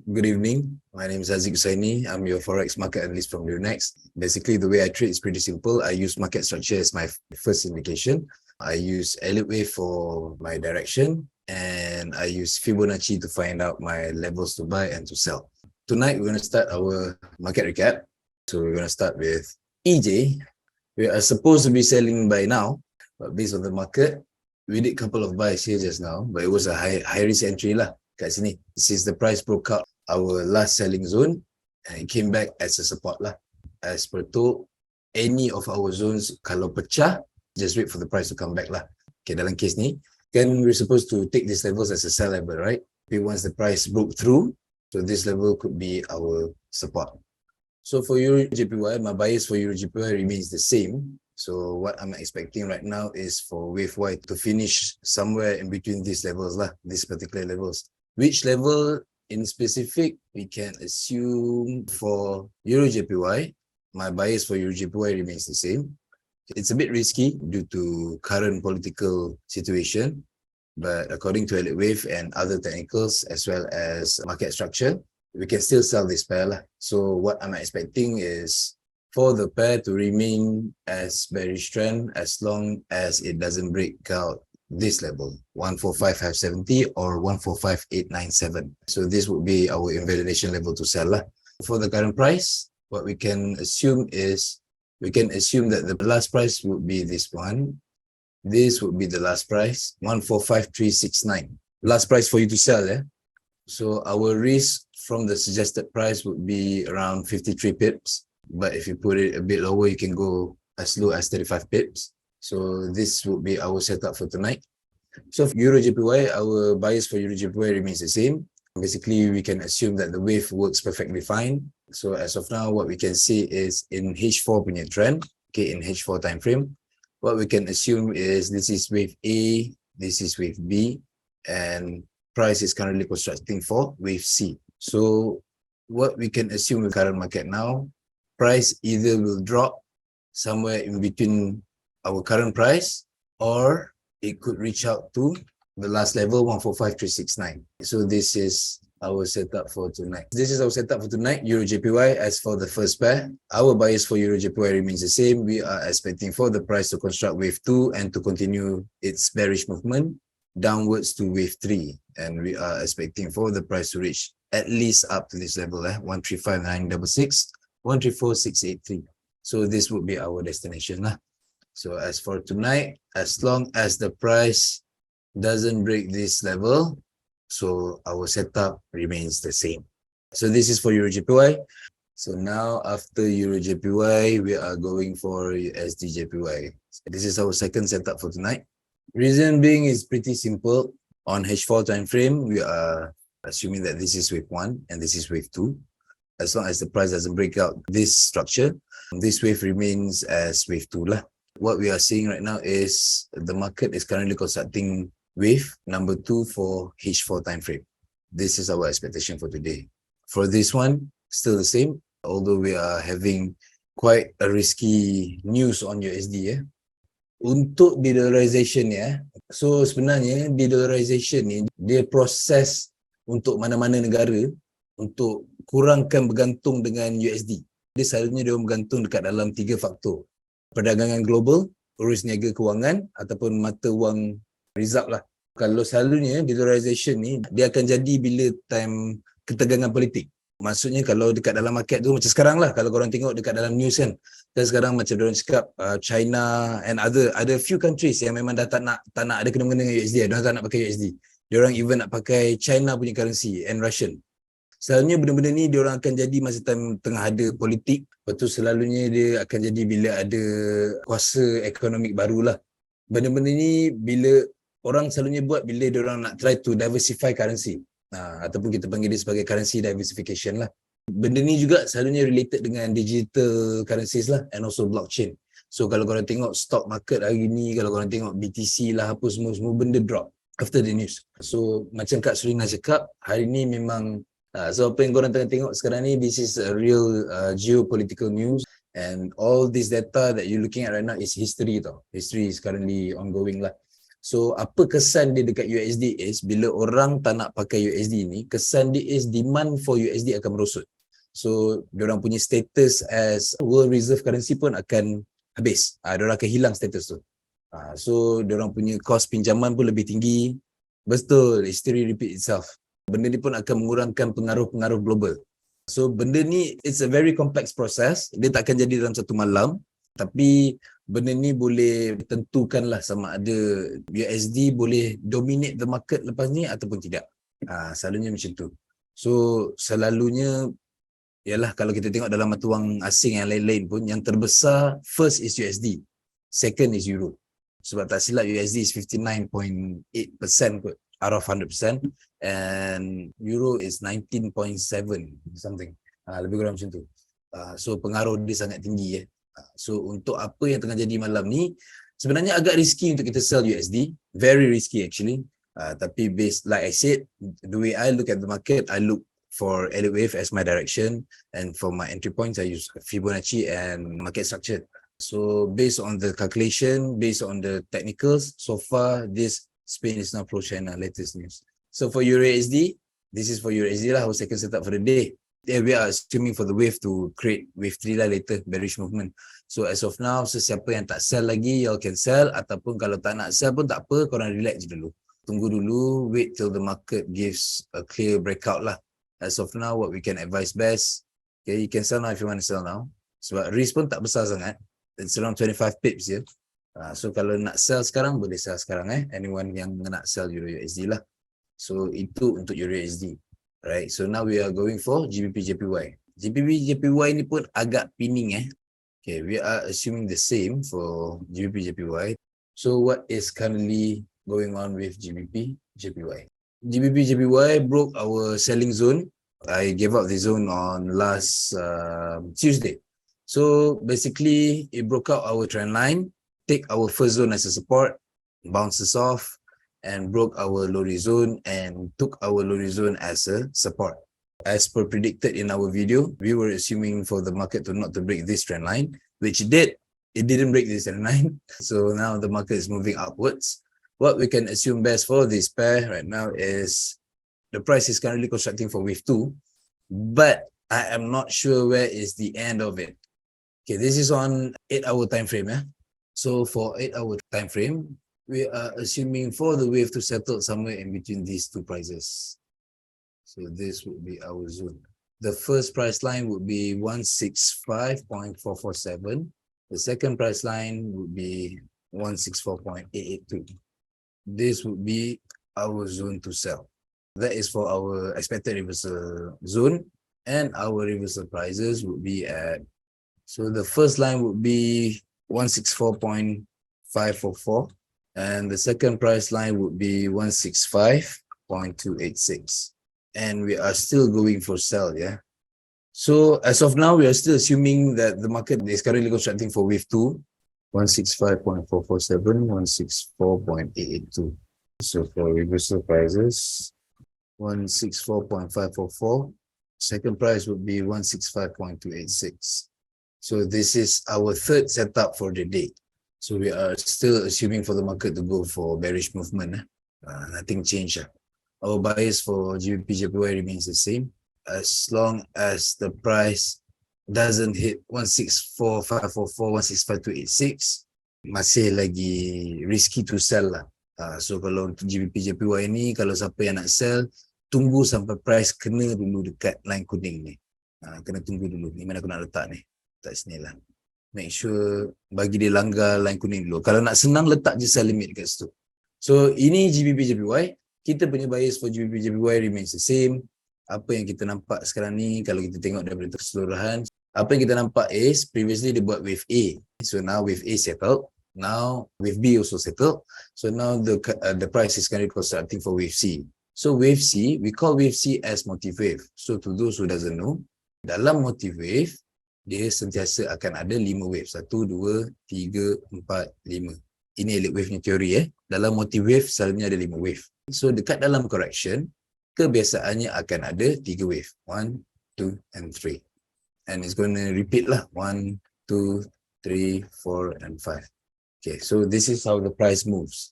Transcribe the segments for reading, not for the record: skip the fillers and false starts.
Good evening. My name is Haziq Husainy. I'm your Forex market analyst from Lirunex. Basically, the way I trade is pretty simple. I use market structure as my first indication. I use Elliott wave for my direction, and I use Fibonacci to find out my levels to buy and to sell. Tonight, we're going to start our market recap. So we're going to start with EJ. We are supposed to be selling by now, but based on the market, we did a couple of buys here just now, but it was a high risk entry lah kat sini. Since the price broke out our last selling zone, and it came back as a support lah. As per tu, any of our zones kalau pecah, just wait for the price to come back lah. Okay, dalam case ni, kan we're supposed to take these levels as a sell level, right? But once the price broke through, so this level could be our support. So for Euro JPY, my bias for Euro JPY remains the same. So what I'm expecting right now is for wave Y to finish somewhere in between these levels lah, these particular levels. Which level in specific, we can assume for Euro JPY, my bias for Euro JPY remains the same. It's a bit risky due to current political situation, but according to Elliott wave and other technicals as well as market structure, we can still sell this pair lah. So what I'm expecting is for the pair to remain as bearish trend as long as it doesn't break out this level, 145,570 or 145,897. So this would be our invalidation level to sell lah. For the current price, what we can assume is, we can assume that the last price would be this one. This would be the last price, 145,369. Last price for you to sell, eh? So our risk from the suggested price would be around 53 pips. But if you put it a bit lower, you can go as low as 35 pips. So this would be our setup for tonight. So for Euro JPY, our bias for Euro JPY remains the same. Basically, we can assume that the wave works perfectly fine. So as of now, what we can see is in H4 punya trend, okay, in H4 time frame, what we can assume is this is wave A, this is wave B, and price is currently constructing for wave C. So what we can assume with current market now, price either will drop somewhere in between our current price, or it could reach out to the last level, 145,369. So this is our setup for tonight. This is our setup for tonight, Euro JPY. As for the first pair, our bias for Euro JPY remains the same. We are expecting for the price to construct wave 2 and to continue its bearish movement downwards to wave 3. And we are expecting for the price to reach at least up to this level, 135,966, 134,683. So this would be our destination lah. So as for tonight, as long as the price doesn't break this level, so our setup remains the same. So this is for Euro JPY. So now after Euro JPY, we are going for USD JPY. This is our second setup for tonight. Reason being is pretty simple. On H4 time frame, we are assuming that this is wave 1 and this is wave 2. As long as the price doesn't break out this structure, this wave remains as wave 2 lah. What we are seeing right now is the market is currently constructing wave number 2 for H4 time frame. This is our expectation for today. For this one, still the same, although we are having quite a risky news on USD. Untuk de-dollarization so sebenarnya de-dollarization ni dia proses untuk mana-mana negara untuk kurangkan bergantung dengan USD. Dia selalunya dia bergantung dekat dalam 3 faktor. Perdagangan global, urus niaga kewangan ataupun mata wang reserve lah. Kalau selalunya de-dollarization ni dia akan jadi bila time ketegangan politik. Maksudnya kalau dekat dalam market tu macam sekarang lah, kalau korang tengok dekat dalam news kan, dan sekarang macam diorang cakap China and ada few countries yang memang dah tak nak ada kena-mengena dengan USD, diorang tak nak pakai USD. Diorang even nak pakai China punya currency and Russian. Selalunya benda-benda ni diorang akan jadi masa time tengah ada politik. Lepas tu selalunya dia akan jadi bila ada kuasa ekonomik barulah. Benda-benda ni bila orang selalunya buat bila diorang nak try to diversify currency. Ataupun kita panggil dia sebagai currency diversification lah. Benda ni juga selalunya related dengan digital currencies lah and also blockchain. So kalau korang tengok stock market hari ni, kalau korang tengok BTC lah apa semua benda drop after the news. So macam Kak Surina cakap, hari ni memang so apa yang korang tengah tengok sekarang ni, this is a real geopolitical news, and all this data that you're looking at right now is history tau. History is currently ongoing lah. So apa kesan dia dekat USD is bila orang tak nak pakai USD ni, kesan dia is demand for USD akan merosot. So diorang punya status as world reserve currency pun akan habis. Diorang akan hilang status tu. So diorang punya kos pinjaman pun lebih tinggi. Betul, history repeat itself. Benda ni pun akan mengurangkan pengaruh-pengaruh global. So benda ni it's a very complex process. Dia tak akan jadi dalam satu malam. Tapi benda ni boleh tentukanlah sama ada USD boleh dominate the market lepas ni ataupun tidak. Selalunya macam tu. So selalunya ialah kalau kita tengok dalam mata wang asing yang lain-lain pun, yang terbesar first is USD, second is Euro. Sebab tak silap USD is 59.8% kot out of 100% and Euro is 19.7 something. Lebih kurang macam tu. So pengaruh dia sangat tinggi. So untuk apa yang tengah jadi malam ni, sebenarnya agak risky untuk kita sell USD. Very risky actually. Tapi based, like I said, the way I look at the market, I look for elliott wave as my direction, and for my entry points I use Fibonacci and market structure. So based on the calculation, based on the technicals, so far this Spain is now pro China, latest news. So for EURUSD, this is for EURUSD lah, our second setup for the day. Yeah, we are assuming for the wave to create wave 3 lah later, bearish movement. So as of now, sesiapa yang tak sell lagi, y'all can sell, ataupun kalau tak nak sell pun tak apa, korang relax je dulu. Tunggu dulu, wait till the market gives a clear breakout lah. As of now, what we can advise best, okay, you can sell now if you want to sell now. Sebab risk pun tak besar sangat. It's around 25 pips je. So kalau nak sell sekarang, boleh sell sekarang anyone yang nak sell EURUSD lah. So itu untuk EURUSD. Right, so now we are going for GBP JPY. GBP JPY ni pun agak pining Okay, we are assuming the same for GBP JPY. So what is currently going on with GBP JPY? GBP JPY broke our selling zone. I gave out the zone on last Tuesday. So basically, it broke out our trend line, take our first zone as a support, bounces off, and broke our lower zone and took our lower zone as a support. As per predicted in our video, we were assuming for the market to not to break this trend line, which it did. It didn't break this trend line. So now the market is moving upwards. What we can assume best for this pair right now is the price is currently constructing for wave 2, but I am not sure where is the end of it. Okay, this is on 8-hour time frame. So for 8-hour time frame, we are assuming for the wave to settle somewhere in between these two prices. So this would be our zone. The first price line would be 165.447. The second price line would be 164.882. This would be our zone to sell. That is for our expected reversal zone, and our reversal prices would be at, so the first line would be 164.544. And the second price line would be 165.286. And we are still going for sell, So as of now, we are still assuming that the market is currently constructing for wave 2, 165.447, 164.882. So for reversal prices, 164.544. Second price would be 165.286. So this is our third setup for the day. So we are still assuming for the market to go for bearish movement. Nothing changed. Our bias for GBP JPY remains the same. As long as the price doesn't hit 164.544, 165.286, masih lagi risky to sell lah. So kalau untuk GBP JPY ni, kalau siapa yang nak sell, tunggu sampai price kena dulu dekat line kuning ni. Kena tunggu dulu. Ni mana aku nak letak ni? Letak sini lah. Make sure bagi dia langgar line kuning dulu. Kalau nak senang, letak je sell limit kat situ. So ini GBP JPY. Kita punya bias for GBP JPY remains the same. Apa yang kita nampak sekarang ni, kalau kita tengok daripada keseluruhan, apa yang kita nampak is previously dia buat wave A. So now wave A settled. Now wave B also settled. So now the price is currently constructing for wave C. So wave C, we call wave C as motive wave. So to those who doesn't know, dalam motive wave, dia sentiasa akan ada 5 wave. 1, 2, 3, 4, 5. Ini elliott wave ni teori. Dalam motive wave, selalunya ada 5 wave. So dekat dalam correction, kebiasaannya akan ada 3 wave. 1, 2, and 3. And it's going to repeat lah. 1, 2, 3, 4, and 5. Okay, so this is how the price moves.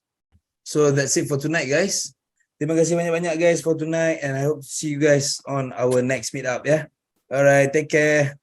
So that's it for tonight, guys. Terima kasih banyak-banyak guys for tonight, and I hope to see you guys on our next meetup. Yeah. Alright, take care.